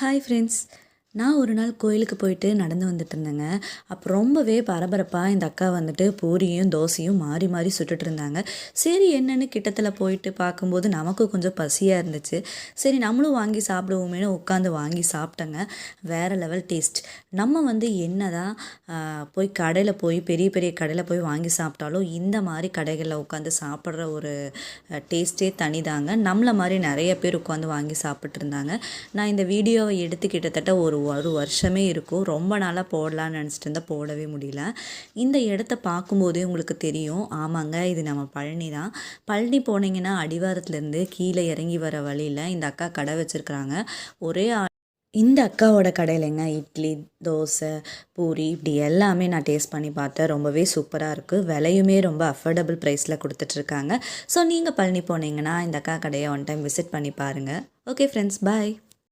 Hi friends. நான் ஒரு நாள் கோயிலுக்கு போயிட்டு நடந்து வந்துட்டு இருந்தேங்க. அப்போ ரொம்பவே பரபரப்பாக இந்த அக்கா வந்துட்டு பூரியும் தோசையும் மாறி மாறி சுட்டுட்டு இருந்தாங்க. சரி என்னன்னு கிட்டத்தில் போயிட்டு பார்க்கும்போது நமக்கும் கொஞ்சம் பசியாக இருந்துச்சு. சரி நம்மளும் வாங்கி சாப்பிடுவோமேனு உட்காந்து வாங்கி சாப்பிட்டேங்க. வேறு லெவல் டேஸ்ட். நம்ம வந்து என்னதான் போய் கடையில் போய் பெரிய பெரிய கடையில் போய் வாங்கி சாப்பிட்டாலும் இந்த மாதிரி கடைகளில் உட்காந்து சாப்பிட்ற ஒரு டேஸ்ட்டே தனிதாங்க. நம்மளை மாதிரி நிறைய பேர் உட்காந்து வாங்கி சாப்பிட்டு இருந்தாங்க. நான் இந்த வீடியோவை எடுத்து கிட்டத்தட்ட ஒரு வருஷமே இருக்கும். ரொம்ப நாளாக போடலான்னு நினச்சிட்டு இருந்தால் போடவே முடியல. இந்த இடத்த பார்க்கும்போதே உங்களுக்கு தெரியும், ஆமாங்க இது நம்ம பழனி தான். பழனி போனீங்கன்னா அடிவாரத்துலேருந்து கீழே இறங்கி வர வழியில் இந்த அக்கா கடை வச்சுருக்குறாங்க. ஒரே இந்த அக்காவோட கடையிலங்க இட்லி, தோசை, பூரி இப்படி எல்லாமே நான் டேஸ்ட் பண்ணி பார்த்தேன். ரொம்பவே சூப்பராக இருக்குது. விலையுமே ரொம்ப அஃபோர்டபுள் ப்ரைஸில் கொடுத்துட்ருக்காங்க. ஸோ நீங்கள் பழனி போனீங்கன்னா இந்த அக்கா கடையை ஒன் டைம் விசிட் பண்ணி பாருங்கள். ஓகே ஃப்ரெண்ட்ஸ், பாய்.